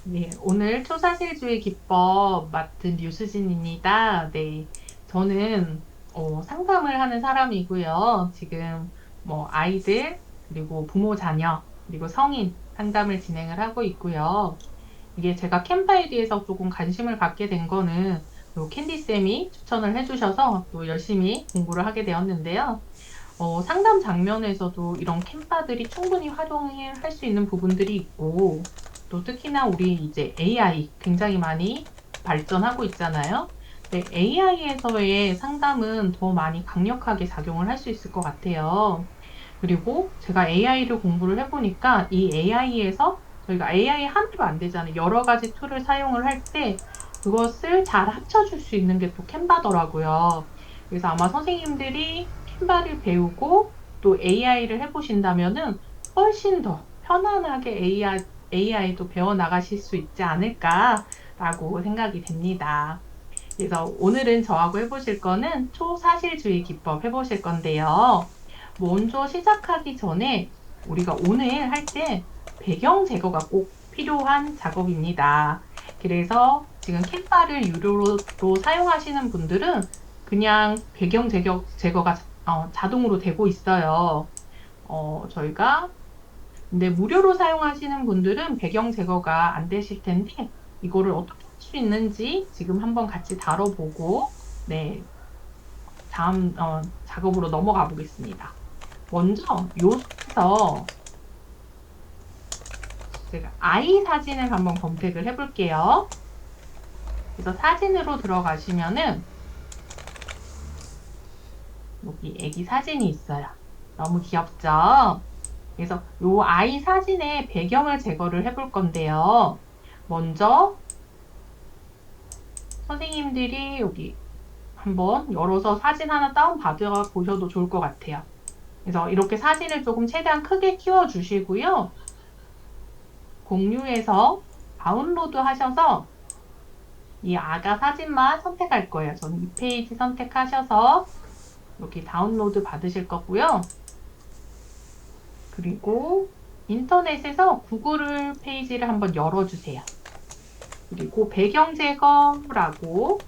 네, 오늘 초사실주의 기법 맡은 유수진입니다. 네, 저는 상담을 하는 사람이고요. 지금 뭐 아이들, 그리고 부모 자녀, 그리고 성인 상담을 진행을 하고 있고요. 이게 제가 캔바에 대해서 조금 관심을 갖게 된 거는 또 캔디쌤이 추천을 해주셔서 또 열심히 공부를 하게 되었는데요. 상담 장면에서도 이런 캔바들이 충분히 활용을 할 수 있는 부분들이 있고, 또 특히나 우리 이제 AI 굉장히 많이 발전하고 있잖아요. AI에서의 상담은 더 많이 강력하게 작용을 할 수 있을 것 같아요. 그리고 제가 AI를 공부를 해보니까 이 AI에서 저희가 AI 하나로 안 되잖아요. 여러 가지 툴을 사용을 할 때 그것을 잘 합쳐줄 수 있는 게 또 캔바더라고요. 그래서 아마 선생님들이 캔바를 배우고 또 AI를 해보신다면은 훨씬 더 편안하게 AI도 배워나가실 수 있지 않을까라고 생각이 됩니다. 그래서 오늘은 저하고 해보실 거는 초사실주의 기법 해보실 건데요. 먼저 시작하기 전에 우리가 오늘 할 때 배경 제거가 꼭 필요한 작업입니다. 그래서 지금 캔바를 유료로 사용하시는 분들은 그냥 배경 제거가 자동으로 되고 있어요. 저희가 근데 무료로 사용하시는 분들은 배경 제거가 안 되실 텐데 이거를 어떻게 할 수 있는지 지금 한번 같이 다뤄보고 네, 다음 작업으로 넘어가 보겠습니다. 먼저 요소에서 제가 아이 사진을 한번 검색을 해볼게요. 그래서 사진으로 들어가시면은 여기 애기 사진이 있어요. 너무 귀엽죠? 그래서 요 아이 사진의 배경을 제거를 해볼 건데요. 먼저 선생님들이 여기 한번 열어서 사진 하나 다운 받아 보셔도 좋을 것 같아요. 그래서 이렇게 사진을 조금 최대한 크게 키워 주시고요. 공유해서 다운로드 하셔서 이 아가 사진만 선택할 거예요. 저는 이 페이지 선택하셔서 여기 다운로드 받으실 거고요. 그리고 인터넷에서 구글 페이지를 한번 열어주세요. 그리고 배경 제거라고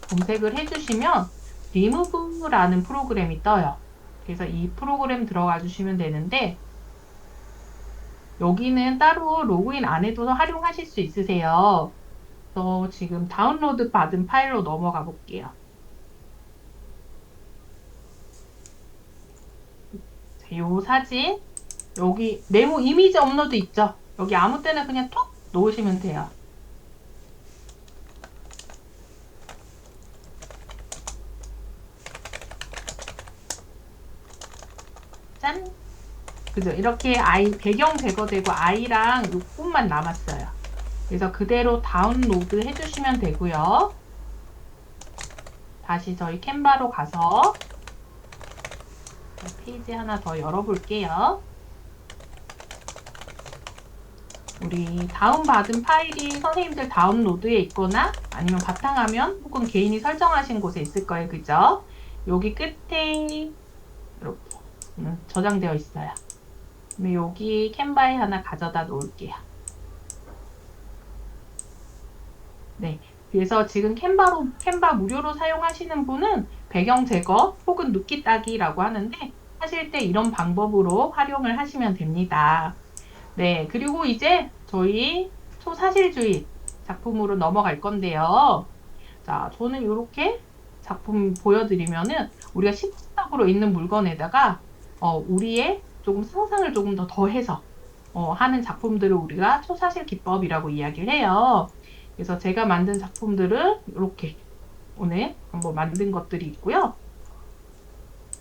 검색을 해주시면 리무브라는 프로그램이 떠요. 그래서 이 프로그램 들어가 주시면 되는데 여기는 따로 로그인 안 해도 활용하실 수 있으세요. 그래서 지금 다운로드 받은 파일로 넘어가 볼게요. 자, 요 사진 여기 메모 이미지 업로드 있죠? 여기 아무 때나 그냥 톡 놓으시면 돼요. 짠! 그죠? 이렇게 아이 배경 제거되고 아이랑 요것만 남았어요. 그래서 그대로 다운로드 해주시면 되고요. 다시 저희 캔바로 가서 페이지 하나 더 열어볼게요. 우리 다운받은 파일이 선생님들 다운로드에 있거나 아니면 바탕화면 혹은 개인이 설정하신 곳에 있을 거예요. 그죠? 여기 끝에 이렇게 저장되어 있어요. 그럼 여기 캔바에 하나 가져다 놓을게요. 네. 그래서 지금 캔바 무료로 사용하시는 분은 배경 제거 혹은 눕기 따기라고 하는데 하실 때 이런 방법으로 활용을 하시면 됩니다. 네. 그리고 이제 저희 초사실주의 작품으로 넘어갈 건데요. 자, 저는 이렇게 작품 보여드리면은 우리가 실질적으로 있는 물건에다가 우리의 조금 상상을 조금 더 더해서 하는 작품들을 우리가 초사실 기법이라고 이야기를 해요. 그래서 제가 만든 작품들은 이렇게 오늘 한번 만든 것들이 있고요.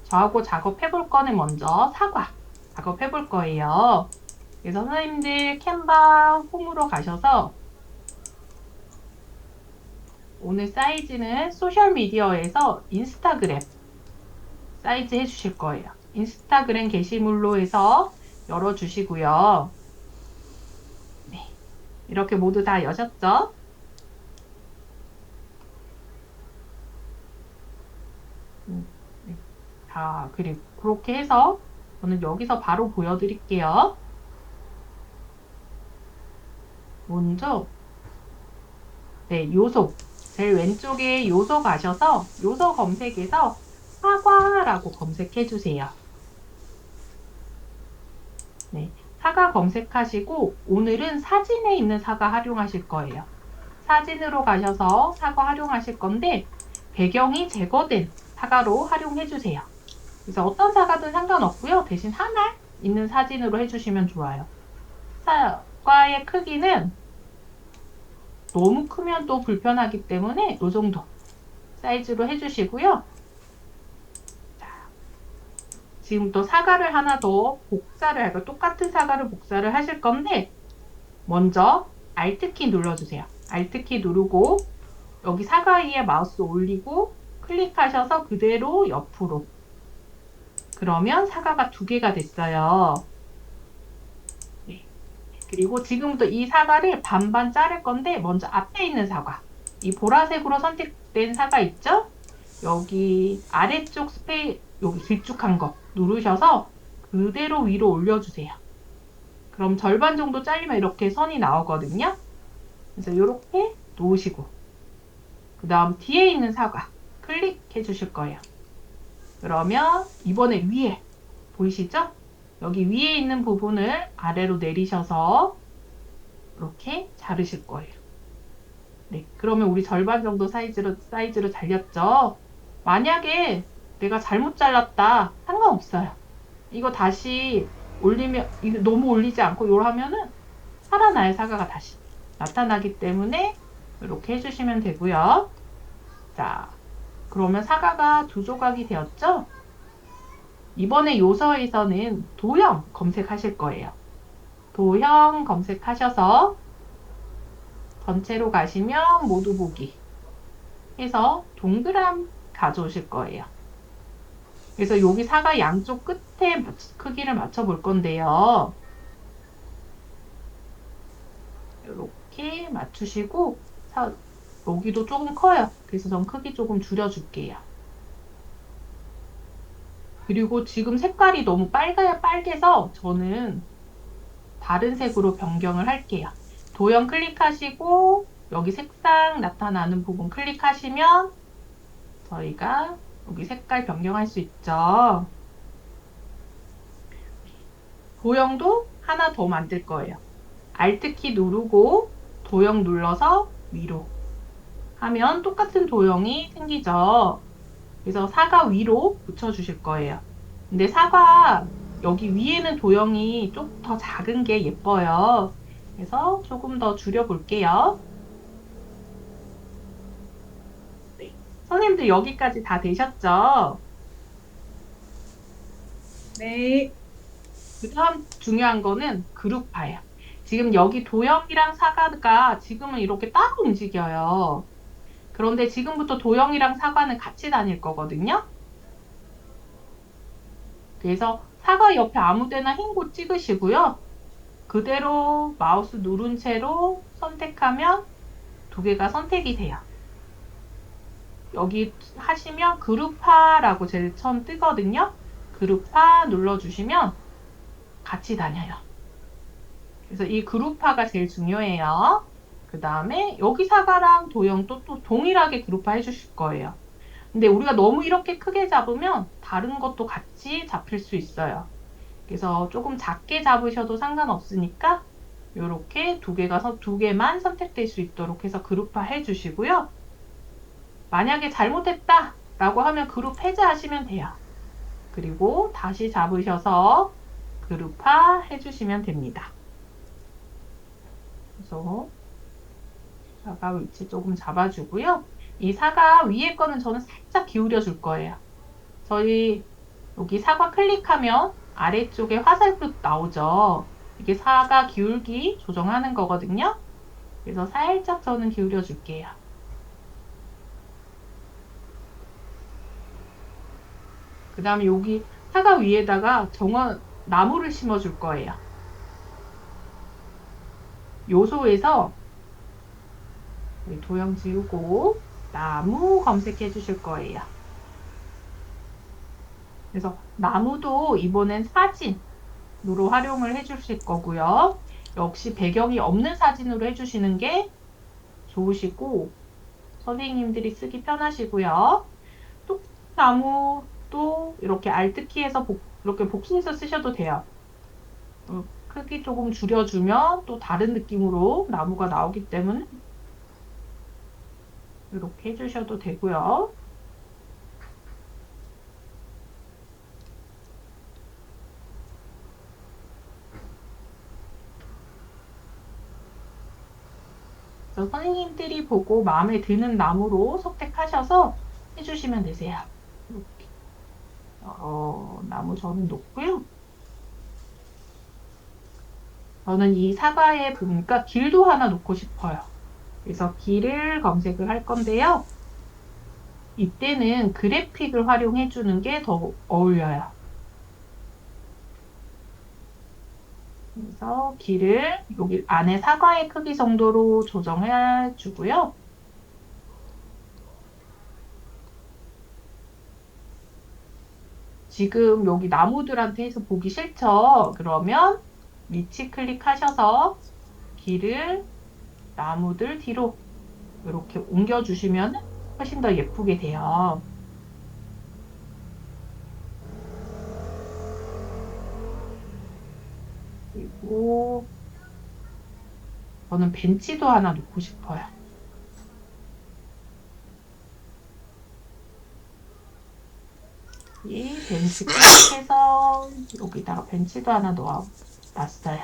저하고 작업해 볼 거는 먼저 사과 작업해 볼 거예요. 그래서 선생님들 캔바 홈으로 가셔서 오늘 사이즈는 소셜미디어에서 인스타그램 사이즈 해주실 거예요. 인스타그램 게시물로 해서 열어주시고요. 네, 이렇게 모두 다 여셨죠? 네. 자, 그리고 그렇게 해서 저는 여기서 바로 보여드릴게요. 먼저, 네, 요소. 제일 왼쪽에 요소 가셔서 요소 검색에서 사과라고 검색해 주세요. 네, 사과 검색하시고 오늘은 사진에 있는 사과 활용하실 거예요. 사진으로 가셔서 사과 활용하실 건데 배경이 제거된 사과로 활용해 주세요. 그래서 어떤 사과든 상관없고요. 대신 하나 있는 사진으로 해주시면 좋아요. 사과의 크기는 너무 크면 또 불편하기 때문에 이 정도 사이즈로 해주시고요. 자, 지금 또 사과를 하나 더 복사를 할까 똑같은 사과를 복사를 하실 건데 먼저 Alt키 눌러주세요. Alt키 누르고 여기 사과 위에 마우스 올리고 클릭하셔서 그대로 옆으로 그러면 사과가 두 개가 됐어요. 네. 그리고 지금부터 이 사과를 반반 자를 건데 먼저 앞에 있는 사과 이 보라색으로 선택된 사과 있죠? 여기 아래쪽 여기 길쭉한 거 누르셔서 그대로 위로 올려주세요. 그럼 절반 정도 잘리면 이렇게 선이 나오거든요. 그래서 이렇게 놓으시고 그 다음 뒤에 있는 사과 클릭해 주실 거예요. 그러면 이번에 위에 보이시죠? 여기 위에 있는 부분을 아래로 내리셔서 이렇게 자르실 거예요. 네, 그러면 우리 절반 정도 사이즈로 잘렸죠? 만약에 내가 잘못 잘랐다. 상관없어요. 이거 다시 올리면, 이거 너무 올리지 않고 요러 하면은 살아나요, 사과가 다시. 나타나기 때문에 이렇게 해주시면 되고요. 자, 그러면 사과가 두 조각이 되었죠? 이번에 요서에서는 도형 검색하실 거예요. 도형 검색하셔서 전체로 가시면 모두 보기 해서 동그란 가져오실 거예요. 그래서 여기 사과 양쪽 끝에 크기를 맞춰 볼 건데요. 이렇게 맞추시고 여기도 조금 커요. 그래서 전 크기 조금 줄여줄게요. 그리고 지금 색깔이 너무 빨개서 저는 다른 색으로 변경을 할게요. 도형 클릭하시고 여기 색상 나타나는 부분 클릭하시면 저희가 여기 색깔 변경할 수 있죠. 도형도 하나 더 만들 거예요. Alt키 누르고 도형 눌러서 위로 하면 똑같은 도형이 생기죠. 그래서 사과 위로 붙여주실 거예요. 근데 사과 여기 위에는 도형이 좀 더 작은 게 예뻐요. 그래서 조금 더 줄여볼게요. 네. 선생님들 여기까지 다 되셨죠? 네. 그 다음 중요한 거는 그룹화예요. 지금 여기 도형이랑 사과가 지금은 이렇게 따로 움직여요. 그런데 지금부터 도형이랑 사과는 같이 다닐 거거든요. 그래서 사과 옆에 아무 데나 흰 곳 찍으시고요. 그대로 마우스 누른 채로 선택하면 두 개가 선택이 돼요. 여기 하시면 그룹화라고 제일 처음 뜨거든요. 그룹화 눌러주시면 같이 다녀요. 그래서 이 그룹화가 제일 중요해요. 그 다음에 여기 사과랑 도형도 또 동일하게 그룹화 해주실 거예요. 근데 우리가 너무 이렇게 크게 잡으면 다른 것도 같이 잡힐 수 있어요. 그래서 조금 작게 잡으셔도 상관없으니까 이렇게 두 개만 선택될 수 있도록 해서 그룹화 해주시고요. 만약에 잘못했다 라고 하면 그룹 해제하시면 돼요. 그리고 다시 잡으셔서 그룹화 해주시면 됩니다. 그래서 사과 위치 조금 잡아주고요. 이 사과 위에 거는 저는 살짝 기울여 줄 거예요. 저희 여기 사과 클릭하면 아래쪽에 화살표 나오죠. 이게 사과 기울기 조정하는 거거든요. 그래서 살짝 저는 기울여 줄게요. 그 다음에 여기 사과 위에다가 나무를 심어 줄 거예요. 요소에서 도형 지우고 나무 검색해 주실 거예요. 그래서 나무도 이번엔 사진으로 활용을 해 주실 거고요. 역시 배경이 없는 사진으로 해주시는 게 좋으시고 선생님들이 쓰기 편하시고요. 또 나무도 이렇게 알트키에서 이렇게 복사해서 쓰셔도 돼요. 크기 조금 줄여주면 또 다른 느낌으로 나무가 나오기 때문에 이렇게 해주셔도 되고요. 그래서 선생님들이 보고 마음에 드는 나무로 선택하셔서 해주시면 되세요. 이렇게 나무 저는 놓고요. 저는 이 사과에 보니까 길도 하나 놓고 싶어요. 그래서 길을 검색을 할 건데요. 이때는 그래픽을 활용해 주는 게 더 어울려요. 그래서 길을 여기 안에 사과의 크기 정도로 조정해 주고요. 지금 여기 나무들한테 해서 보기 싫죠? 그러면 위치 클릭하셔서 길을 나무들 뒤로 이렇게 옮겨주시면 훨씬 더 예쁘게 돼요. 그리고 저는 벤치도 하나 놓고 싶어요. 이 벤치 클릭해서 여기다가 벤치도 하나 놨어요.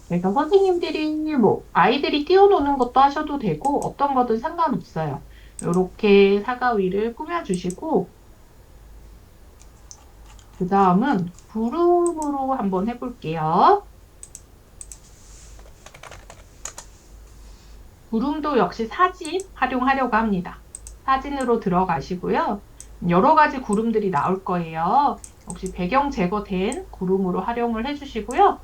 그러니까 선생님들이 뭐 아이들이 뛰어노는 것도 하셔도 되고 어떤 거든 상관없어요. 이렇게 사과 위를 꾸며주시고 그 다음은 구름으로 한번 해볼게요. 구름도 역시 사진 활용하려고 합니다. 사진으로 들어가시고요. 여러 가지 구름들이 나올 거예요. 역시 배경 제거된 구름으로 활용을 해주시고요.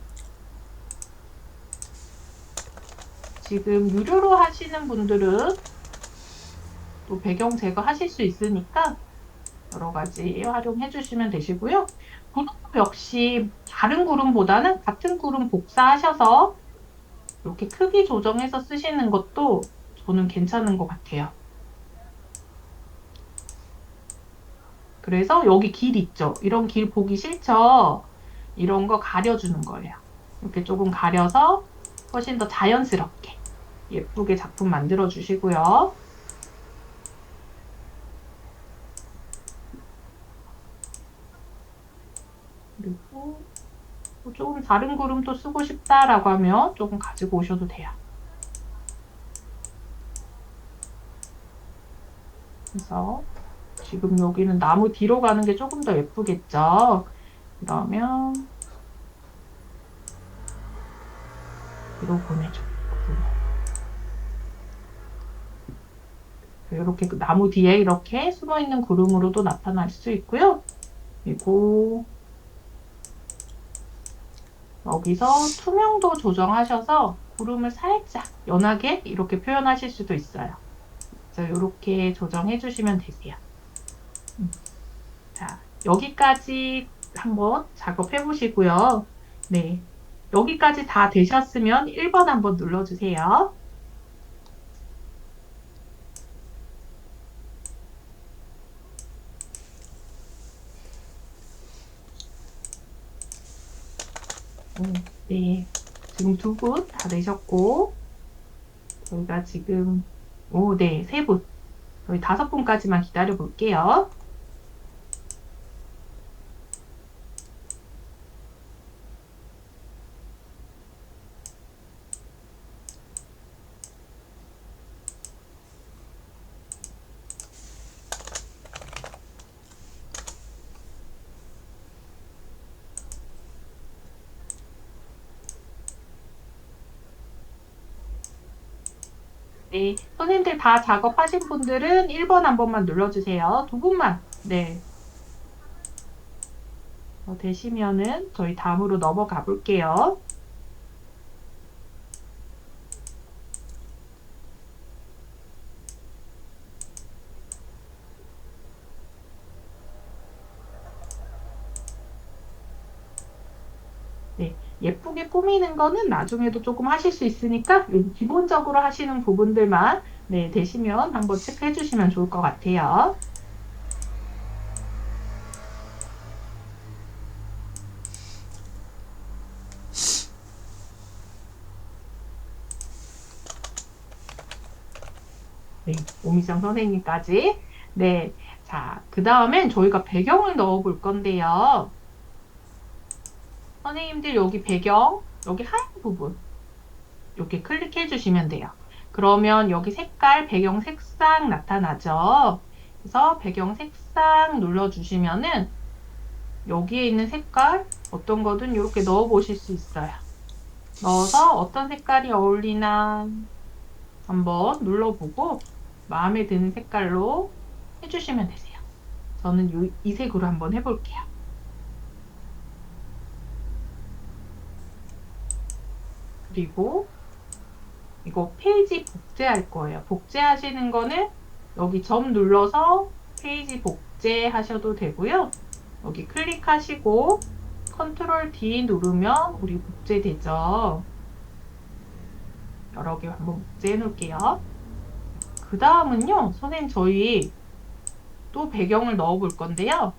지금 유료로 하시는 분들은 또 배경 제거하실 수 있으니까 여러 가지 활용해 주시면 되시고요. 구름 역시 다른 구름보다는 같은 구름 복사하셔서 이렇게 크기 조정해서 쓰시는 것도 저는 괜찮은 것 같아요. 그래서 여기 길 있죠? 이런 길 보기 싫죠? 이런 거 가려주는 거예요. 이렇게 조금 가려서 훨씬 더 자연스럽게 예쁘게 작품 만들어 주시고요. 그리고 조금 다른 구름도 쓰고 싶다라고 하면 조금 가지고 오셔도 돼요. 그래서 지금 여기는 나무 뒤로 가는 게 조금 더 예쁘겠죠? 그러면 뒤로 보내줘. 이렇게 나무 뒤에 이렇게 숨어있는 구름으로도 나타날 수 있고요. 그리고 여기서 투명도 조정하셔서 구름을 살짝 연하게 이렇게 표현하실 수도 있어요. 그래서 이렇게 조정해 주시면 되세요. 자, 여기까지 한번 작업해 보시고요. 네. 여기까지 다 되셨으면 1번 한번 눌러주세요. 네. 지금 2분 다 되셨고, 저희가 지금, 네, 3분. 저희 5분까지만 기다려 볼게요. 네, 선생님들 다 작업하신 분들은 1번 한 번만 눌러주세요. 2분만. 네. 되시면은 저희 다음으로 넘어가 볼게요. 예쁘게 꾸미는 거는 나중에도 조금 하실 수 있으니까 요 기본적으로 하시는 부분들만 네, 되시면 한번 체크해 주시면 좋을 것 같아요. 네, 오미정 선생님까지. 네, 자, 그 다음엔 저희가 배경을 넣어 볼 건데요. 선생님들 여기 배경, 여기 하얀 부분, 이렇게 클릭해 주시면 돼요. 그러면 여기 색깔, 배경 색상 나타나죠. 그래서 배경 색상 눌러주시면은 여기에 있는 색깔 어떤 거든 이렇게 넣어 보실 수 있어요. 넣어서 어떤 색깔이 어울리나 한번 눌러보고 마음에 드는 색깔로 해주시면 되세요. 저는 이 색으로 한번 해볼게요. 그리고 이거 페이지 복제할 거예요. 복제하시는 거는 여기 점 눌러서 페이지 복제하셔도 되고요. 여기 클릭하시고 컨트롤 D 누르면 우리 복제되죠. 여러 개 한번 복제해 놓을게요. 그 다음은요, 선생님 저희 또 배경을 넣어 볼 건데요.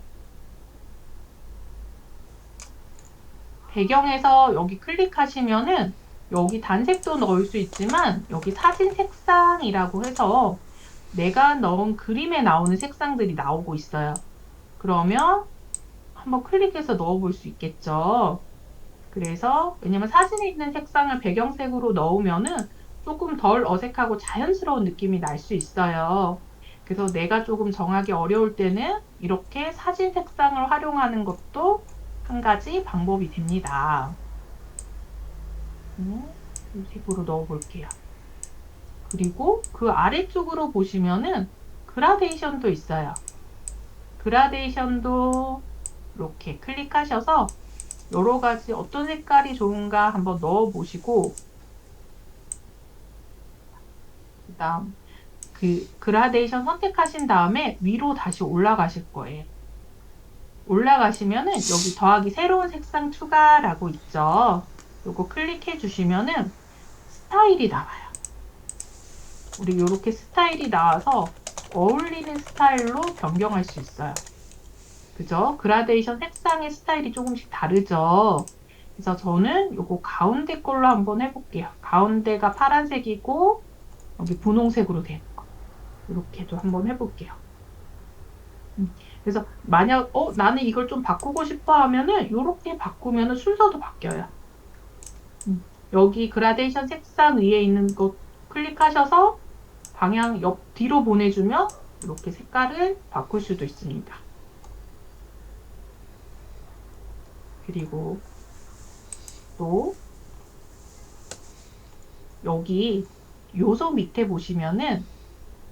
배경에서 여기 클릭하시면은 여기 단색도 넣을 수 있지만 여기 사진 색상이라고 해서 내가 넣은 그림에 나오는 색상들이 나오고 있어요. 그러면 한번 클릭해서 넣어볼 수 있겠죠. 그래서 왜냐면 사진에 있는 색상을 배경색으로 넣으면은 조금 덜 어색하고 자연스러운 느낌이 날 수 있어요. 그래서 내가 조금 정하기 어려울 때는 이렇게 사진 색상을 활용하는 것도 한 가지 방법이 됩니다. 이 색으로 넣어볼게요. 그리고 그 아래쪽으로 보시면은 그라데이션도 있어요. 그라데이션도 이렇게 클릭하셔서 여러 가지 어떤 색깔이 좋은가 한번 넣어 보시고 그다음 그 그라데이션 선택하신 다음에 위로 다시 올라가실 거예요. 올라가시면은 여기 더하기 새로운 색상 추가라고 있죠. 요거 클릭해 주시면은 스타일이 나와요. 우리 이렇게 스타일이 나와서 어울리는 스타일로 변경할 수 있어요. 그죠? 그라데이션 색상의 스타일이 조금씩 다르죠. 그래서 저는 요거 가운데 걸로 한번 해볼게요. 가운데가 파란색이고 여기 분홍색으로 된 거. 이렇게도 한번 해볼게요. 그래서 만약 나는 이걸 좀 바꾸고 싶어 하면은 이렇게 바꾸면은 순서도 바뀌어요. 여기 그라데이션 색상 위에 있는 거 클릭하셔서 방향 옆 뒤로 보내주면 이렇게 색깔을 바꿀 수도 있습니다. 그리고 또 여기 요소 밑에 보시면은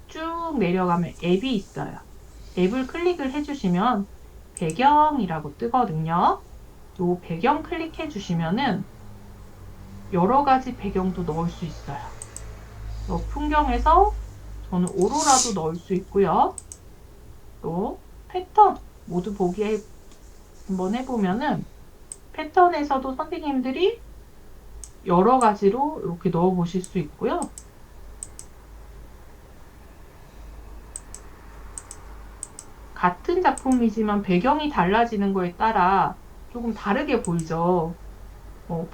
쭉 내려가면 앱이 있어요. 앱을 클릭을 해주시면 배경이라고 뜨거든요. 요 배경 클릭해 주시면은 여러 가지 배경도 넣을 수 있어요. 풍경에서 저는 오로라도 넣을 수 있고요. 또 패턴 모두 보기 한번 해보면은 패턴에서도 선생님들이 여러 가지로 이렇게 넣어 보실 수 있고요. 같은 작품이지만 배경이 달라지는 거에 따라 조금 다르게 보이죠.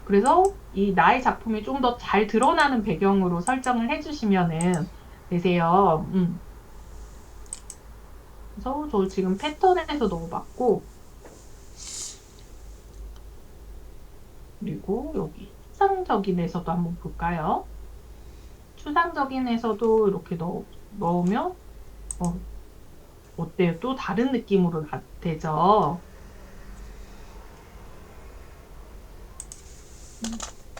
그래서 이 나의 작품이 좀 더 잘 드러나는 배경으로 설정을 해주시면은 되세요. 그래서 저 지금 패턴에서 넣어봤고, 그리고 여기 추상적인에서도 한번 볼까요? 추상적인에서도 이렇게 넣으면, 어때요? 또 다른 느낌으로 되죠?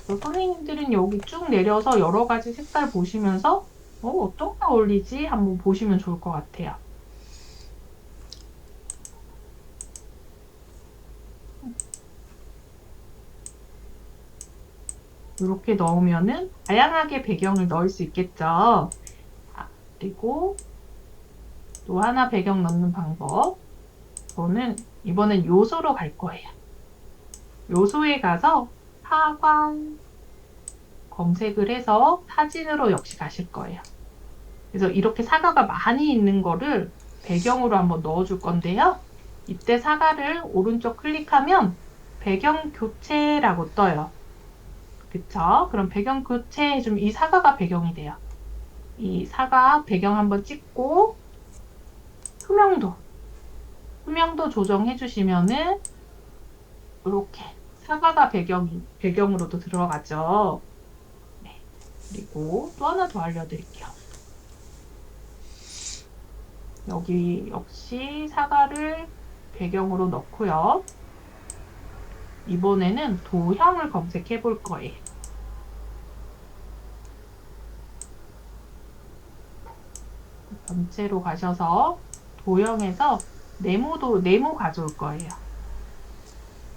선생님들은 여기 쭉 내려서 여러 가지 색깔 보시면서 어떤 게 어울리지? 한번 보시면 좋을 것 같아요. 이렇게 넣으면은 다양하게 배경을 넣을 수 있겠죠. 그리고 또 하나 배경 넣는 방법. 저는 이번엔 요소로 갈 거예요. 요소에 가서 사과 검색을 해서 사진으로 역시 가실 거예요. 그래서 이렇게 사과가 많이 있는 거를 배경으로 한번 넣어줄 건데요. 이때 사과를 오른쪽 클릭하면 배경 교체라고 떠요. 그쵸? 그럼 배경 교체 해주면 이 사과가 배경이 돼요. 이 사과 배경 한번 찍고 투명도, 투명도 조정해 주시면은 이렇게 사과가 배경으로도 들어가죠. 네. 그리고 또 하나 더 알려드릴게요. 여기 역시 사과를 배경으로 넣고요. 이번에는 도형을 검색해 볼 거예요. 전체로 가셔서 도형에서 네모 가져올 거예요.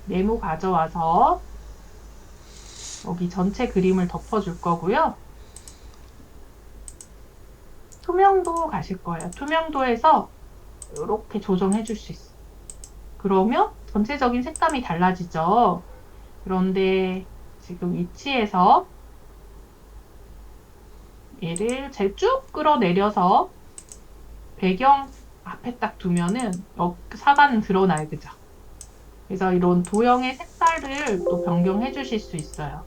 네모 가져와서 여기 전체 그림을 덮어줄 거고요. 투명도 가실 거예요. 투명도에서 이렇게 조정해 줄 수 있어요. 그러면 전체적인 색감이 달라지죠. 그런데 지금 위치에서 얘를 제 쭉 끌어내려서 배경 앞에 딱 두면은 사과는 드러나요. 그죠? 그래서 이런 도형의 색깔을 또 변경해 주실 수 있어요.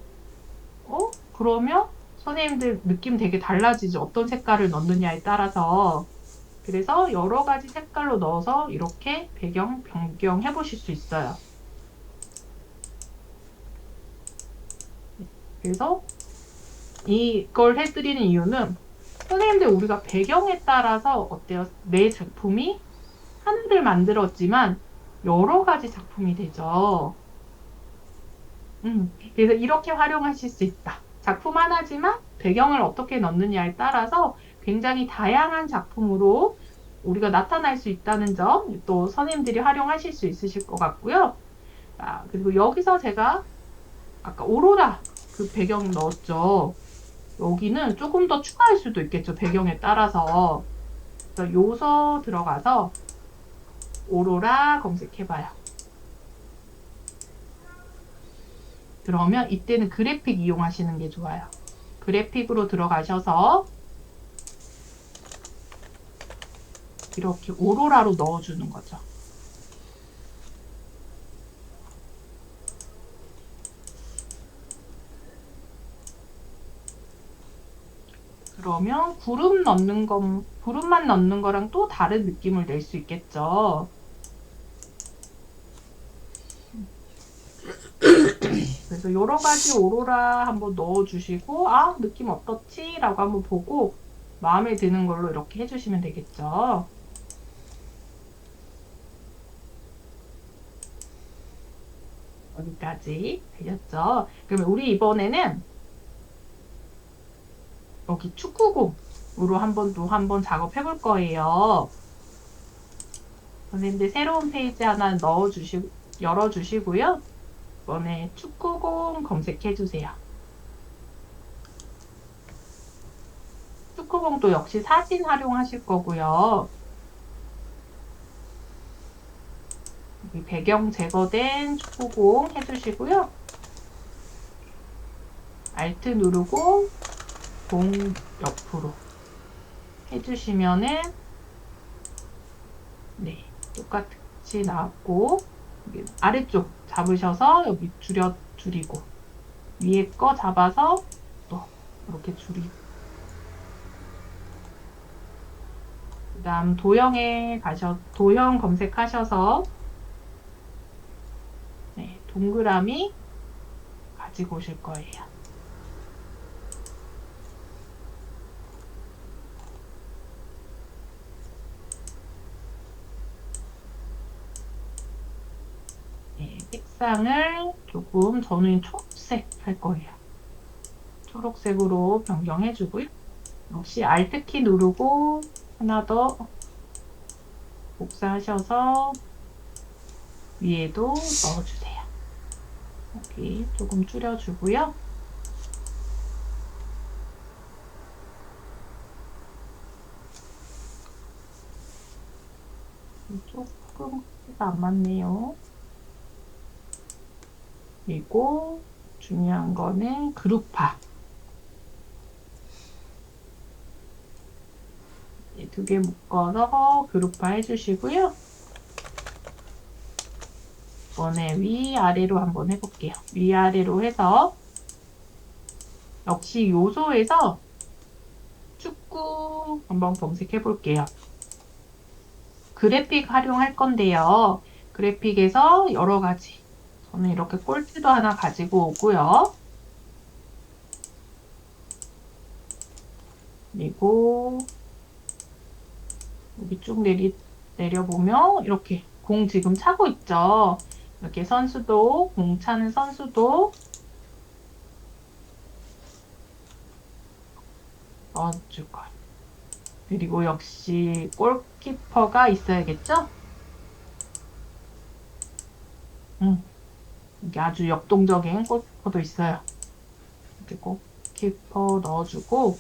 그러면 선생님들 느낌 되게 달라지죠. 어떤 색깔을 넣느냐에 따라서. 그래서 여러 가지 색깔로 넣어서 이렇게 배경 변경해 보실 수 있어요. 그래서 이걸 해드리는 이유는 선생님들 우리가 배경에 따라서 어때요? 내 작품이 하나를 만들었지만 여러 가지 작품이 되죠. 그래서 이렇게 활용하실 수 있다. 작품 하나지만 배경을 어떻게 넣느냐에 따라서 굉장히 다양한 작품으로 우리가 나타날 수 있다는 점, 또 선생님들이 활용하실 수 있으실 것 같고요. 그리고 여기서 제가 아까 오로라 그 배경 넣었죠. 여기는 조금 더 추가할 수도 있겠죠. 배경에 따라서. 그래서 요서 들어가서 오로라 검색해봐요. 그러면 이때는 그래픽 이용하시는 게 좋아요. 그래픽으로 들어가셔서 이렇게 오로라로 넣어주는 거죠. 그러면 구름만 넣는 거랑 또 다른 느낌을 낼 수 있겠죠. 그래서 여러 가지 오로라 한번 넣어주시고, 느낌 어떻지? 라고 한번 보고, 마음에 드는 걸로 이렇게 해주시면 되겠죠. 여기까지 되셨죠? 그러면 우리 이번에는 여기 축구공으로 한번 작업해 볼 거예요. 선생님들 새로운 페이지 하나 열어주시고요. 이번에 축구공 검색해 주세요. 축구공도 역시 사진 활용하실 거고요. 여기 배경 제거된 축구공 해주시고요. Alt 누르고 공 옆으로 해주시면은 네, 똑같이 나왔고 아래쪽 잡으셔서 여기 줄이고 위에 거 잡아서 또 이렇게 줄이고 그 다음 도형 검색하셔서 네, 동그라미 가지고 오실 거예요. 네, 색상을 조금 저는 초록색 할 거예요. 초록색으로 변경해주고요. 역시 Alt키 누르고 하나 더 복사하셔서 위에도 넣어주세요. 여기 조금 줄여주고요. 조금 크기가 안 맞네요. 그리고 중요한 거는 그룹화. 이 두 개 묶어서 그룹화 해주시고요. 이번에 위아래로 한번 해볼게요. 위아래로 해서 역시 요소에서 축구 한번 검색해 볼게요. 그래픽 활용할 건데요. 그래픽에서 여러 가지. 저는 이렇게 꼴찌도 하나 가지고 오고요. 그리고 여기 쭉 내려보면 이렇게 공 지금 차고 있죠. 이렇게 선수도, 공 차는 선수도 넣어줄 거예요. 그리고 역시 골키퍼가 있어야겠죠? 이게 아주 역동적인 골키퍼도 있어요. 이렇게 골키퍼 넣어주고,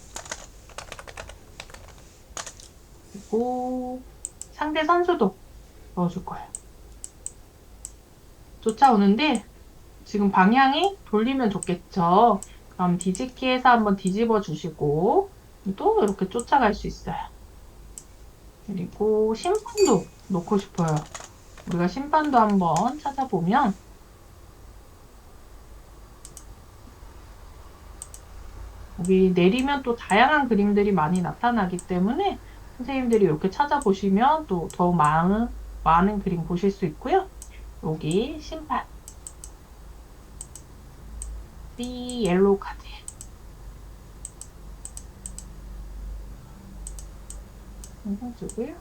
그리고 상대 선수도 넣어줄 거예요. 쫓아오는데 지금 방향이 돌리면 좋겠죠. 그럼 뒤집기해서 한번 뒤집어 주시고 또 이렇게 쫓아갈 수 있어요. 그리고 심판도 놓고 싶어요. 우리가 심판도 한번 찾아보면 여기 내리면 또 다양한 그림들이 많이 나타나기 때문에 선생님들이 이렇게 찾아보시면 또 더 많은 그림 보실 수 있고요. 여기 심판 B 옐로우 카드 해주고요.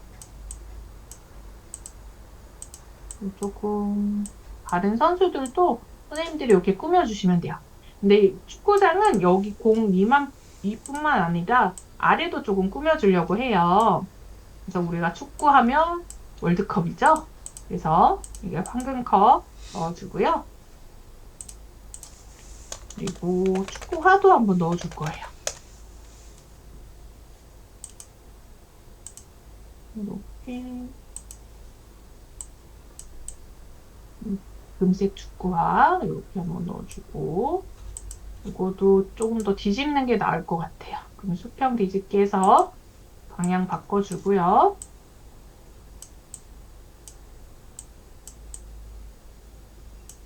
조금 다른 선수들도 선생님들이 이렇게 꾸며주시면 돼요. 근데 축구장은 여기 공 위뿐만 아니라 아래도 조금 꾸며주려고 해요. 그래서 우리가 축구하면 월드컵이죠. 그래서 이게 황금컵 넣어주고요. 그리고 축구화도 한번 넣어줄 거예요. 이렇게 금색 축구화 이렇게 한번 넣어주고 이것도 조금 더 뒤집는 게 나을 것 같아요. 그럼 수평 뒤집기 해서 방향 바꿔주고요.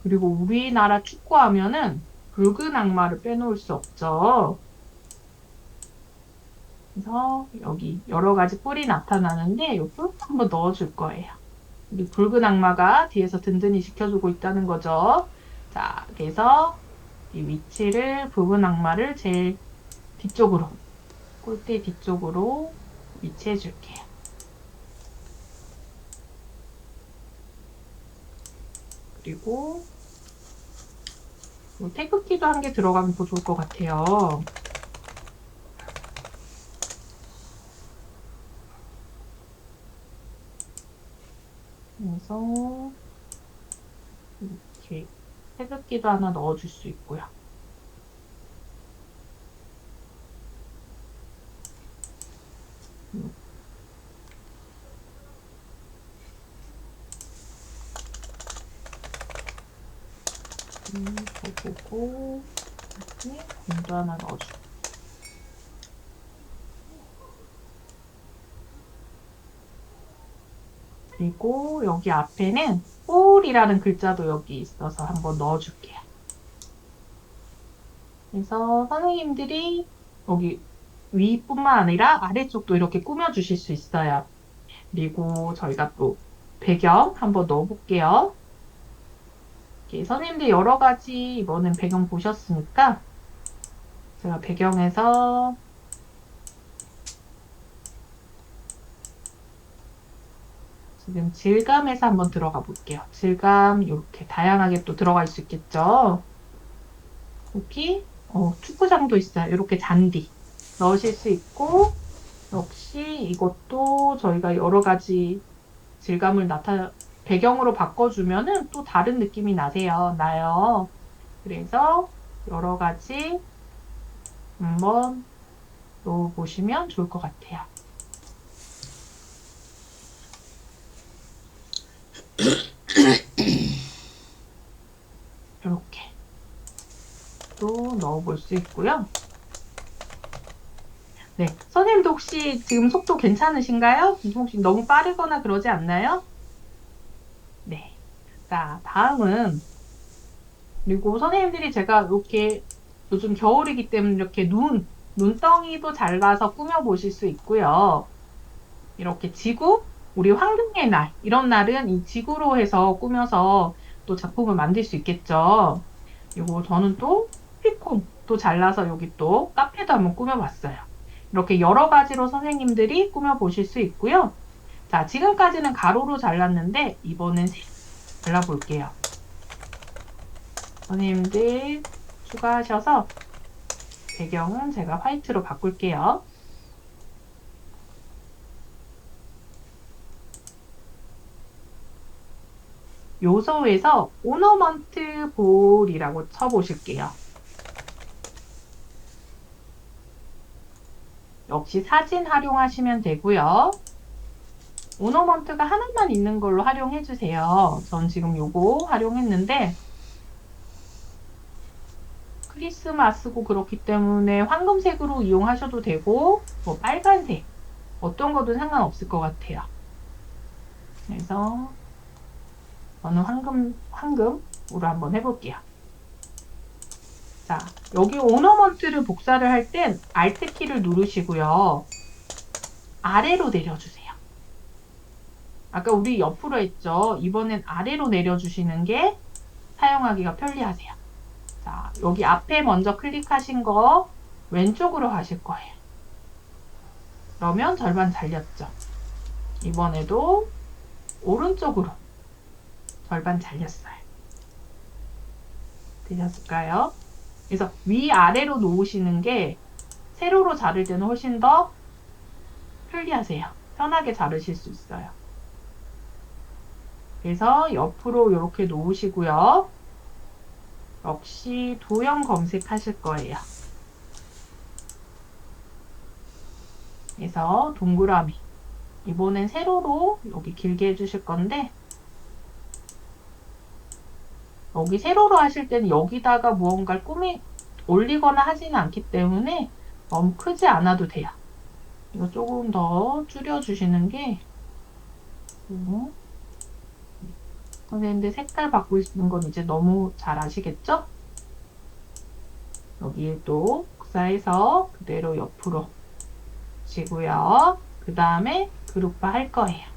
그리고 우리나라 축구하면은 붉은 악마를 빼놓을 수 없죠. 그래서 여기 여러 가지 뿔이 나타나는데 이 뿔 한번 넣어줄 거예요. 우리 붉은 악마가 뒤에서 든든히 지켜주고 있다는 거죠. 자, 그래서 이 위치를 붉은 악마를 제일 뒤쪽으로, 골대 뒤쪽으로 위치해 줄게요. 그리고 태극기도 한 개 들어가면 더 좋을 것 같아요. 그래서 이렇게 태극기도 하나 넣어줄 수 있고요. 더 보고 이렇게 공도 하나 넣어주고 그리고 여기 앞에는 볼이라는 글자도 여기 있어서 한번 넣어줄게요. 그래서 선생님들이 여기 위뿐만 아니라 아래쪽도 이렇게 꾸며주실 수 있어요. 그리고 저희가 또 배경 한번 넣어볼게요. 선생님들 여러 가지 이번엔 배경 보셨으니까 제가 배경에서 지금 질감에서 한번 들어가 볼게요. 질감 이렇게 다양하게 또 들어갈 수 있겠죠. 여기 축구장도 있어요. 이렇게 잔디 넣으실 수 있고 역시 이것도 저희가 여러 가지 질감을 배경으로 바꿔주면은 또 다른 느낌이 나요. 그래서 여러 가지 한번 넣어보시면 좋을 것 같아요. 이렇게. 넣어 볼 수 있고요. 네. 선생님도 혹시 지금 속도 괜찮으신가요? 혹시 너무 빠르거나 그러지 않나요? 네. 자, 다음은, 그리고 선생님들이 제가 이렇게 요즘 겨울이기 때문에 이렇게 눈덩이도 잘라서 꾸며보실 수 있고요. 이렇게 지구, 우리 환경의 날, 이런 날은 이 지구로 해서 꾸며서 또 작품을 만들 수 있겠죠. 그리고 저는 또 피콘 또 잘라서 여기 또 카페도 한번 꾸며봤어요. 이렇게 여러 가지로 선생님들이 꾸며보실 수 있고요. 자, 지금까지는 가로로 잘랐는데 이번엔 세로 잘라볼게요. 선생님들 추가하셔서 배경은 제가 화이트로 바꿀게요. 요소에서 오너먼트 볼이라고 쳐보실게요. 역시 사진 활용하시면 되고요. 오너먼트가 하나만 있는 걸로 활용해 주세요. 전 지금 요거 활용했는데 크리스마스고 그렇기 때문에 황금색으로 이용하셔도 되고 뭐 빨간색 어떤 거든 상관없을 것 같아요. 그래서 저는 황금으로 한번 해볼게요. 자, 여기 오너먼트를 복사를 할 땐 Alt 키를 누르시고요. 아래로 내려주세요. 아까 우리 옆으로 했죠. 이번엔 아래로 내려주시는 게 사용하기가 편리하세요. 자, 여기 앞에 먼저 클릭하신 거 왼쪽으로 가실 거예요. 그러면 절반 잘렸죠. 이번에도 오른쪽으로 절반 잘렸어요. 되셨을까요? 그래서 위아래로 놓으시는 게 세로로 자를 때는 훨씬 더 편리하세요. 편하게 자르실 수 있어요. 그래서 옆으로 이렇게 놓으시고요. 역시 도형 검색하실 거예요. 그래서 동그라미. 이번엔 세로로 여기 길게 해주실 건데 여기 세로로 하실 때는 여기다가 무언가를 올리거나 하지는 않기 때문에 너무 크지 않아도 돼요. 이거 조금 더 줄여주시는 게 선생님들 색깔 바꾸시는 건 이제 너무 잘 아시겠죠? 여기 또 복사해서 그대로 옆으로 지고요. 그 다음에 그룹화 할 거예요.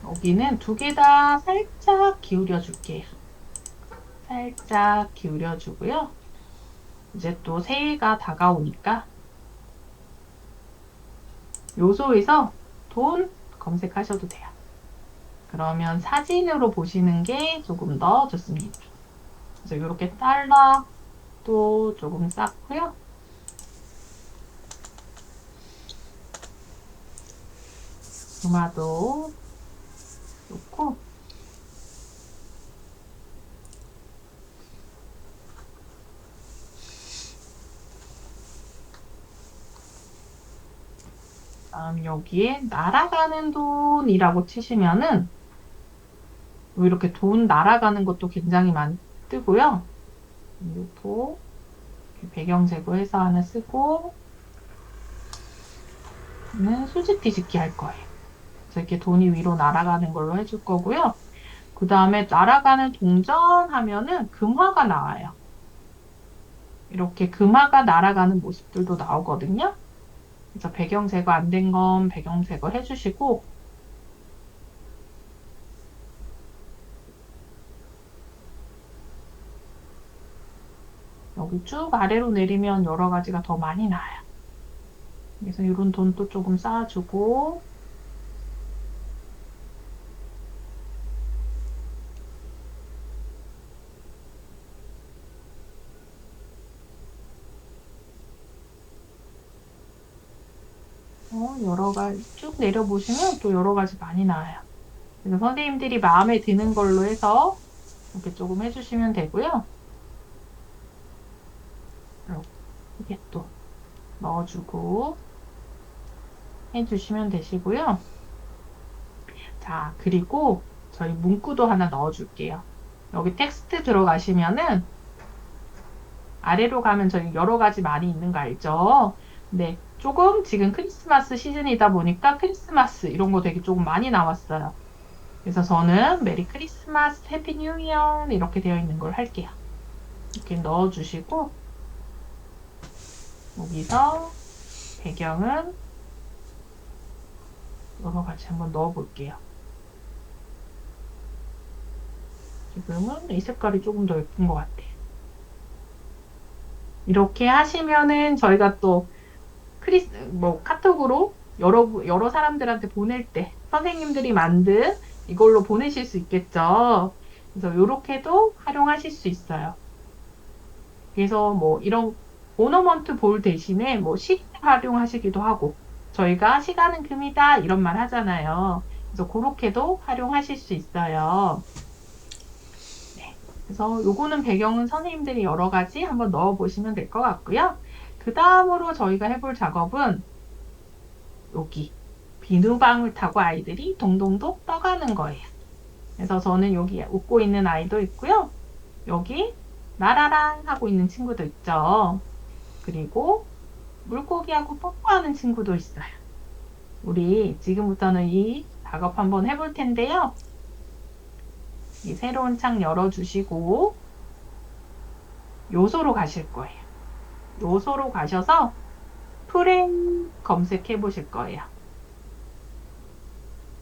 여기는 두 개 다 살짝 기울여 줄게요. 살짝 기울여 주고요. 이제 또 새해가 다가오니까 요소에서 돈 검색하셔도 돼요. 그러면 사진으로 보시는 게 조금 더 좋습니다. 그래서 이렇게 달러도 조금 쌓고요. 금화도 놓고 다음 여기에 날아가는 돈이라고 치시면은 이렇게 돈 날아가는 것도 굉장히 많이 뜨고요. 그리고 배경 제거해서 하나 쓰고 는 수직 뒤집기 할 거예요. 그래서 이렇게 돈이 위로 날아가는 걸로 해줄 거고요. 그 다음에 날아가는 동전 하면은 금화가 나와요. 이렇게 금화가 날아가는 모습들도 나오거든요. 그래서 배경 제거 안 된 건 배경 제거 해주시고 여기 쭉 아래로 내리면 여러 가지가 더 많이 나와요. 그래서 이런 돈도 조금 쌓아주고 여러 가지 쭉 내려보시면 또 여러 가지 많이 나와요. 그래서 선생님들이 마음에 드는 걸로 해서 이렇게 조금 해주시면 되고요. 이렇게 또 넣어주고 해주시면 되시고요. 자, 그리고 저희 문구도 하나 넣어줄게요. 여기 텍스트 들어가시면은 아래로 가면 저희 여러 가지 많이 있는 거 알죠? 네, 조금 지금 크리스마스 시즌이다 보니까 크리스마스 이런 거 되게 조금 많이 나왔어요. 그래서 저는 메리 크리스마스, 해피 뉴 이어 이렇게 되어 있는 걸 할게요. 이렇게 넣어주시고 여기서 배경은 여러 가지 한번 넣어볼게요. 지금은 이 색깔이 조금 더 예쁜 것 같아요. 이렇게 하시면은 저희가 또 카톡으로 여러 사람들한테 보낼 때 선생님들이 만든 이걸로 보내실 수 있겠죠. 그래서 이렇게도 활용하실 수 있어요. 그래서 뭐 이런 오너먼트 볼 대신에 뭐 시계 활용하시기도 하고 저희가 시간은 금이다 이런 말 하잖아요. 그래서 그렇게도 활용하실 수 있어요. 네. 그래서 요거는 배경은 선생님들이 여러 가지 한번 넣어 보시면 될 것 같고요. 그 다음으로 저희가 해볼 작업은 여기 비누방울 타고 아이들이 동동동 떠가는 거예요. 그래서 저는 여기 웃고 있는 아이도 있고요. 여기 나라랑 하고 있는 친구도 있죠. 그리고 물고기하고 뽀뽀하는 친구도 있어요. 우리 지금부터는 이 작업 한번 해볼 텐데요. 이 새로운 창 열어주시고 요소로 가실 거예요. 요소로 가셔서 프레임 검색해 보실 거예요.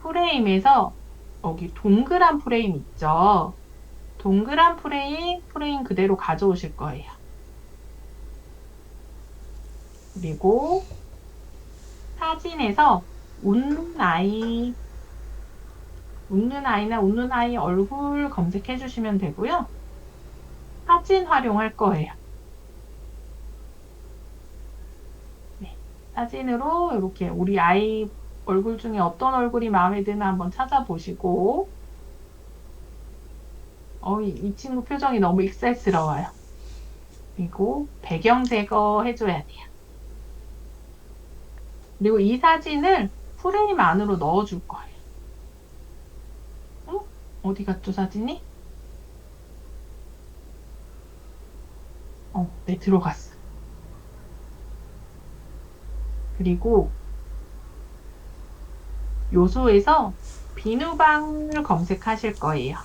프레임에서 여기 동그란 프레임 있죠? 동그란 프레임 그대로 가져오실 거예요. 그리고 사진에서 웃는 아이나 웃는 아이 얼굴 검색해 주시면 되고요. 사진 활용할 거예요. 네, 사진으로 이렇게 우리 아이 얼굴 중에 어떤 얼굴이 마음에 드나 한번 찾아보시고 이 친구 표정이 너무 익살스러워요. 그리고 배경 제거 해줘야 돼요. 그리고 이 사진을 프레임 안으로 넣어줄 거예요. 어디 갔죠, 사진이? 네, 들어갔어. 그리고 요소에서 비누방울 검색하실 거예요.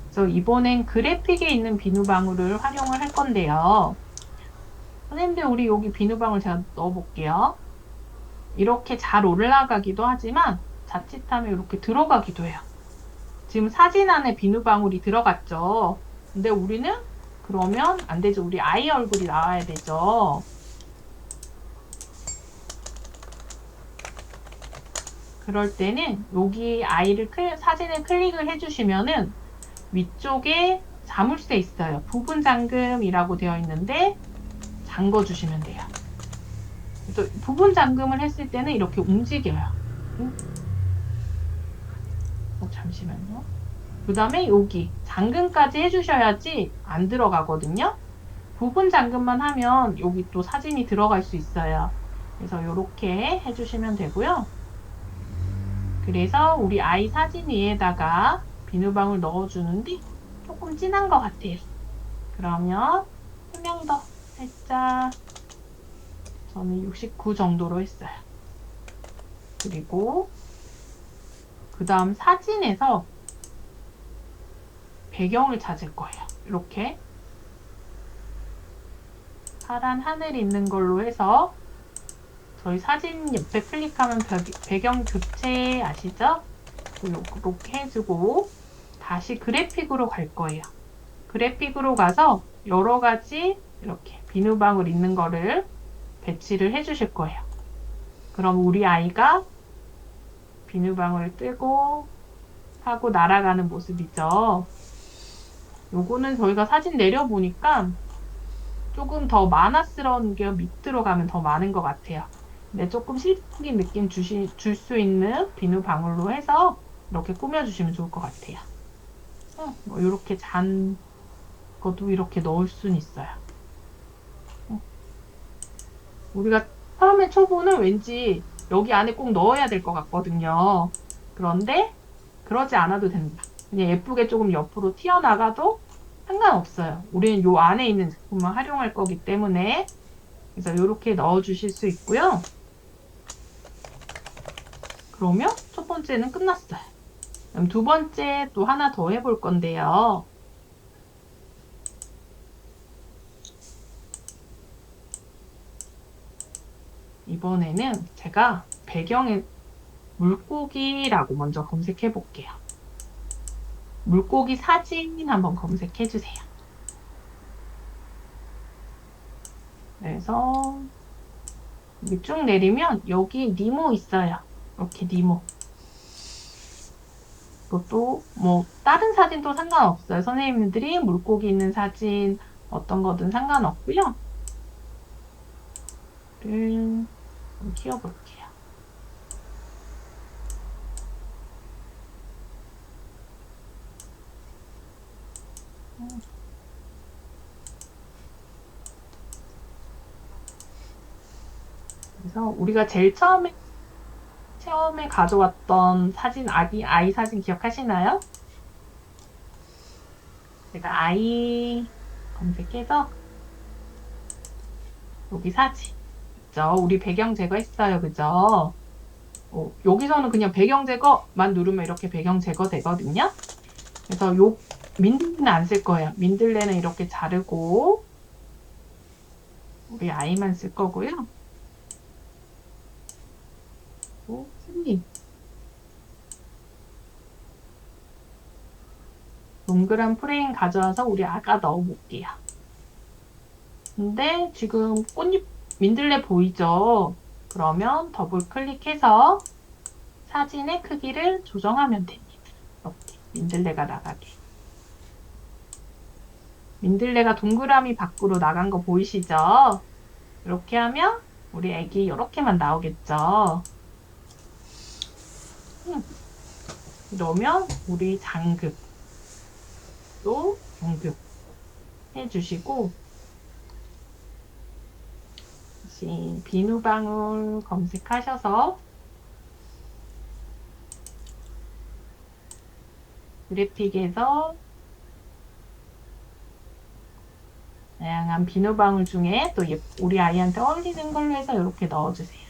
그래서 이번엔 그래픽에 있는 비누방울을 활용을 할 건데요. 선생님들, 우리 여기 비누방울 제가 넣어볼게요. 이렇게 잘 올라가기도 하지만 자칫하면 이렇게 들어가기도 해요. 지금 사진 안에 비누방울이 들어갔죠. 근데 우리는 그러면 안 되죠. 우리 아이 얼굴이 나와야 되죠. 그럴 때는 여기 사진을 클릭을 해주시면은 위쪽에 자물쇠 있어요. 부분 잠금이라고 되어 있는데 잠궈 주시면 돼요. 그래서 부분 잠금을 했을 때는 이렇게 움직여요. 잠시만요. 그 다음에 여기 잠금까지 해주셔야지 안 들어가거든요. 부분 잠금만 하면 여기 또 사진이 들어갈 수 있어요. 그래서 이렇게 해주시면 되고요. 그래서 우리 아이 사진 위에다가 비누방울 넣어주는데 조금 진한 것 같아요. 그러면 한 명 더 살짝 저는 69 정도로 했어요. 그리고 그 다음 사진에서 배경을 찾을 거예요. 이렇게 파란 하늘 있는 걸로 해서 저희 사진 옆에 클릭하면 배경 교체 아시죠? 이렇게 해주고 다시 그래픽으로 갈 거예요. 그래픽으로 가서 여러 가지 이렇게 비누방울 있는 거를 배치를 해주실 거예요. 그럼 우리 아이가 비누방울을 뜨고 하고 날아가는 모습이죠. 요거는 저희가 사진 내려보니까 조금 더 만화스러운 게 밑으로 가면 더 많은 것 같아요. 근데 조금 실적인 느낌 줄 수 있는 비누방울로 해서 이렇게 꾸며주시면 좋을 것 같아요. 뭐 이렇게 잔 것도 이렇게 넣을 수는 있어요. 우리가 처음에 초보는 왠지 여기 안에 꼭 넣어야 될 것 같거든요. 그런데 그러지 않아도 된다. 그냥 예쁘게 조금 옆으로 튀어나가도 상관없어요. 우리는 요 안에 있는 제품을 활용할 거기 때문에 그래서 이렇게 넣어주실 수 있고요. 그러면 첫 번째는 끝났어요. 그럼 두 번째 또 하나 더 해볼 건데요. 이번에는 제가 배경에 물고기라고 먼저 검색해 볼게요. 물고기 사진 한번 검색해 주세요. 그래서 여기 쭉 내리면 여기 니모 있어요. 이렇게 니모. 이것도 뭐 다른 사진도 상관없어요. 선생님들이 물고기 있는 사진 어떤 거든 상관없고요. 좀 키워볼게요. 그래서 우리가 제일 처음에 가져왔던 사진, 아이 사진 기억하시나요? 제가 아이 검색해서 여기 사진. 그죠? 우리 배경 제거했어요. 그죠? 여기서는 그냥 배경 제거만 누르면 이렇게 배경 제거 되거든요. 그래서 민들레는 안 쓸 거예요. 민들레는 이렇게 자르고 우리 아이만 쓸 거고요. 슬림. 동그란 프레임 가져와서 우리 아가 넣어볼게요. 근데 지금 꽃잎 민들레 보이죠? 그러면 더블 클릭해서 사진의 크기를 조정하면 됩니다. 이렇게 민들레가 나가게. 민들레가 동그라미 밖으로 나간 거 보이시죠? 이렇게 하면 우리 애기 이렇게만 나오겠죠? 그러면 우리 장급도 연급 해주시고 다시 비누방울 검색하셔서 그래픽에서 다양한 비누방울 중에 또 우리 아이한테 어울리는 걸로 해서 이렇게 넣어주세요.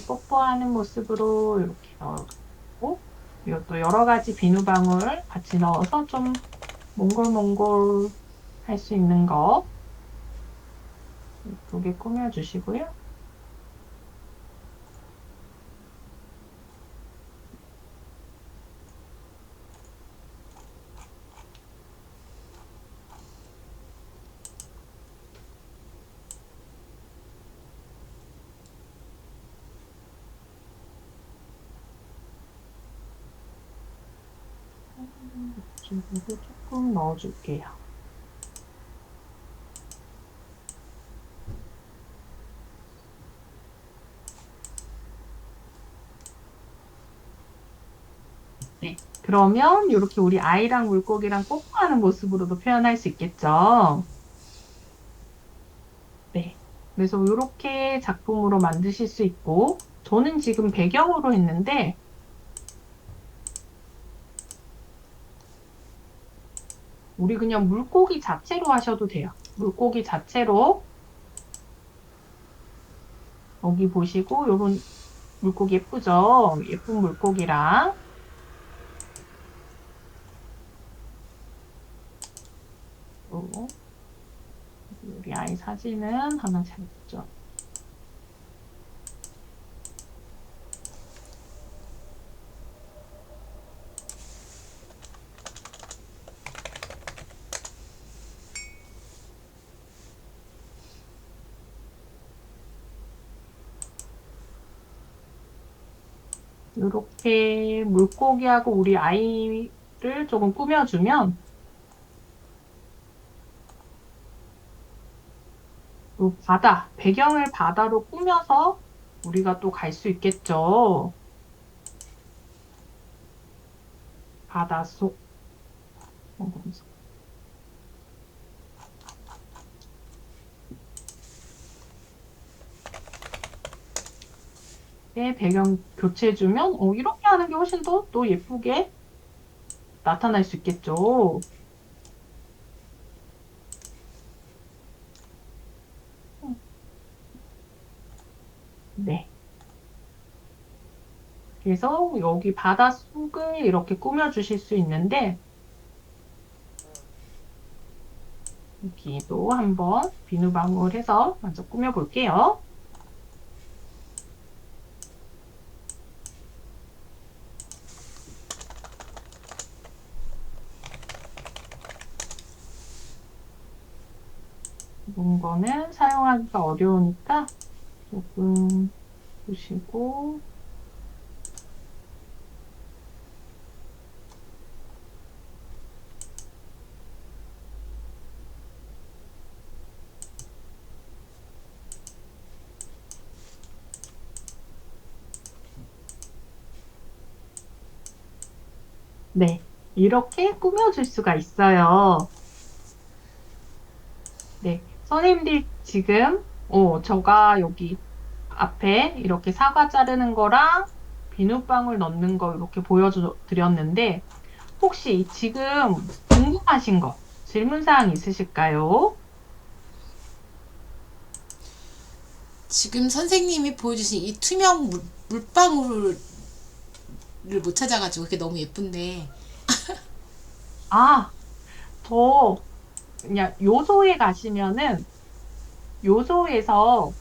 뽀뽀하는 모습으로 이렇게 넣고 이것도 여러 가지 비누방울 같이 넣어서 좀 몽골몽골 할 수 있는 거 예쁘게 꾸며주시고요. 이쪽으로 조금 넣어줄게요. 네. 그러면 이렇게 우리 아이랑 물고기랑 뽀뽀하는 모습으로도 표현할 수 있겠죠? 네. 그래서 이렇게 작품으로 만드실 수 있고, 저는 지금 배경으로 했는데, 우리 그냥 물고기 자체로 하셔도 돼요. 물고기 자체로 여기 보시고, 요런 물고기 예쁘죠? 예쁜 물고기랑 또 우리 아이 사진은 하나 잡죠. 이렇게 물고기하고 우리 아이를 조금 꾸며주면 요 배경을 바다로 꾸며서 우리가 또 갈 수 있겠죠. 바닷속. 배경 교체해주면, 이렇게 하는 게 훨씬 더 또 예쁘게 나타날 수 있겠죠. 네. 그래서 여기 바닷속을 이렇게 꾸며주실 수 있는데, 여기도 한번 비누방울 해서 먼저 꾸며볼게요. 이런 거는 사용하기가 어려우니까 조금 보시고, 네. 이렇게 꾸며줄 수가 있어요. 네. 선생님들 지금, 제가 여기 앞에 이렇게 사과 자르는 거랑 비눗방울 넣는 거 이렇게 보여드렸는데, 혹시 지금 궁금하신 거, 질문사항 있으실까요? 지금 선생님이 보여주신 이 투명 물방울을 못 찾아가지고 그게 너무 예쁜데. 아, 저 그냥 요소에 가시면은 요소에서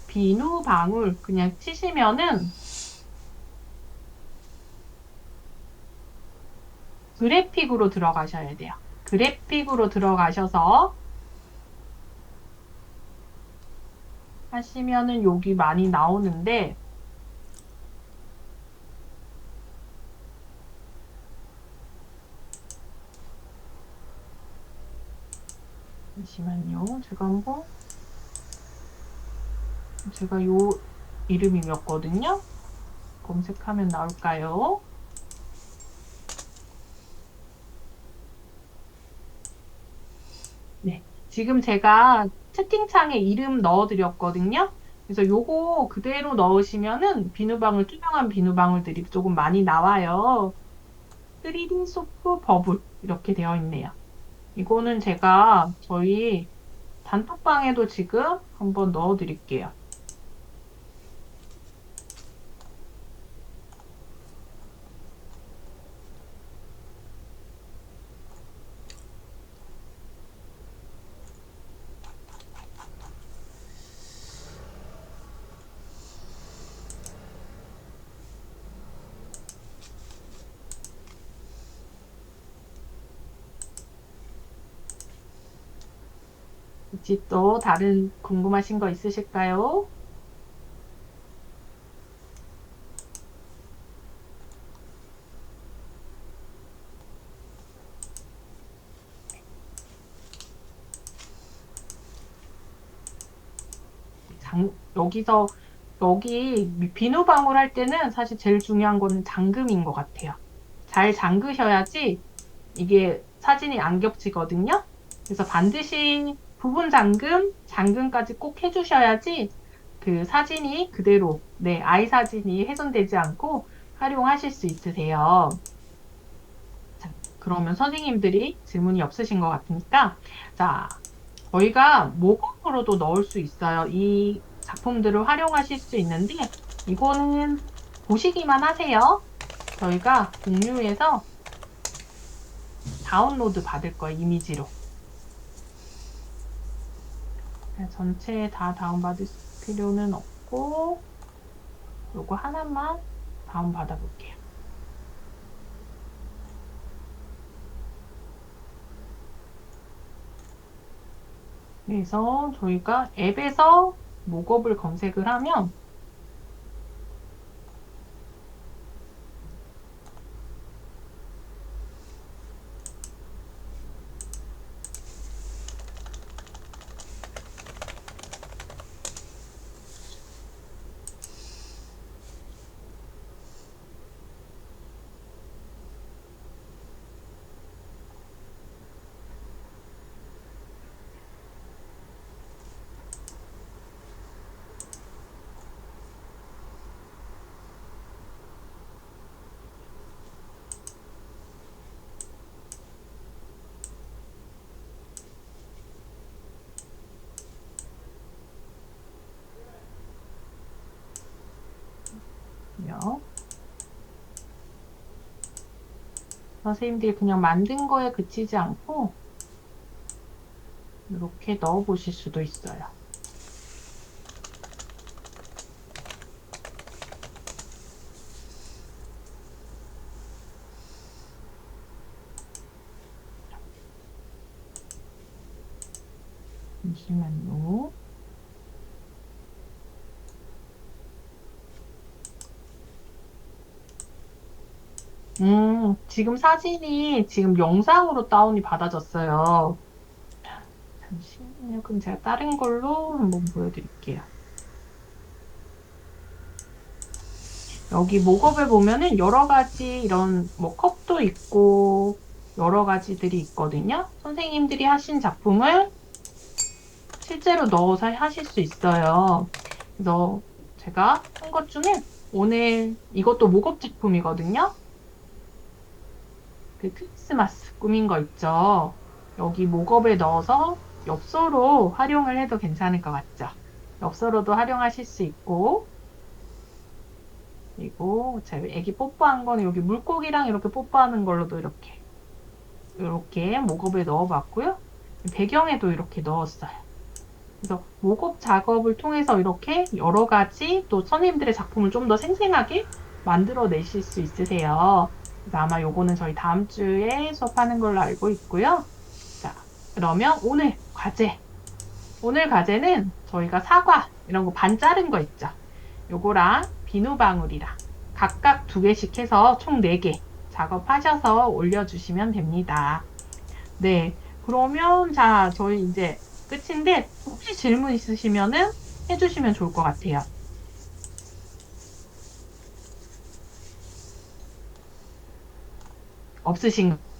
비누방울 그냥 치시면은 그래픽으로 들어가셔야 돼요. 그래픽으로 들어가셔서 하시면은 여기 많이 나오는데, 잠시만요. 제가 요 이름이었거든요. 검색하면 나올까요? 네. 지금 제가 채팅창에 이름 넣어드렸거든요. 그래서 요거 그대로 넣으시면은 투명한 비누방울들이 조금 많이 나와요. 3D 소프 버블 이렇게 되어 있네요. 이거는 제가 저희 단톡방에도 지금 한번 넣어드릴게요. 혹시 또 다른 궁금하신 거 있으실까요? 여기서, 여기 비누방울 할 때는 사실 제일 중요한 거는 잠금인 것 같아요. 잘 잠그셔야지 이게 사진이 안 겹치거든요. 그래서 반드시 부분 잠금까지 꼭 해주셔야지 그 사진이 그대로, 네, 아이 사진이 훼손되지 않고 활용하실 수 있으세요. 자, 그러면 선생님들이 질문이 없으신 것 같으니까, 자, 저희가 모공으로도 넣을 수 있어요. 이 작품들을 활용하실 수 있는데, 이거는 보시기만 하세요. 저희가 공유해서 다운로드 받을 거예요, 이미지로. 전체 다 다운받을 필요는 없고, 요거 하나만 다운받아 볼게요. 그래서 저희가 앱에서 목업을 검색을 하면 선생님들이 그냥 만든 거에 그치지 않고 이렇게 넣어 보실 수도 있어요. 잠시만요. 지금 사진이 지금 영상으로 다운이 받아졌어요. 잠시만요. 그럼 제가 다른 걸로 한번 보여드릴게요. 여기 목업에 보면은 여러 가지 이런 뭐 컵도 있고 여러 가지들이 있거든요. 선생님들이 하신 작품을 실제로 넣어서 하실 수 있어요. 그래서 제가 한 것 중에 오늘 이것도 목업 제품이거든요. 그 크리스마스 꾸민 거 있죠. 여기 목업에 넣어서 엽서로 활용을 해도 괜찮을 것 같죠. 엽서로도 활용하실 수 있고, 그리고 제가 애기 뽀뽀한 거는 여기 물고기랑 이렇게 뽀뽀하는 걸로도 이렇게 목업에 넣어봤고요. 배경에도 이렇게 넣었어요. 그래서 목업 작업을 통해서 이렇게 여러 가지 또 선생님들의 작품을 좀 더 생생하게 만들어 내실 수 있으세요. 그래서 아마 요거는 저희 다음 주에 수업하는 걸로 알고 있고요. 자, 그러면 오늘 과제. 오늘 과제는 저희가 사과 이런 거 반 자른 거 있죠. 요거랑 비누방울이랑 각각 2개씩 해서 총 4개 작업하셔서 올려주시면 됩니다. 네. 그러면 자, 저희 이제 끝인데 혹시 질문 있으시면은 해주시면 좋을 것 같아요. 없으신가요?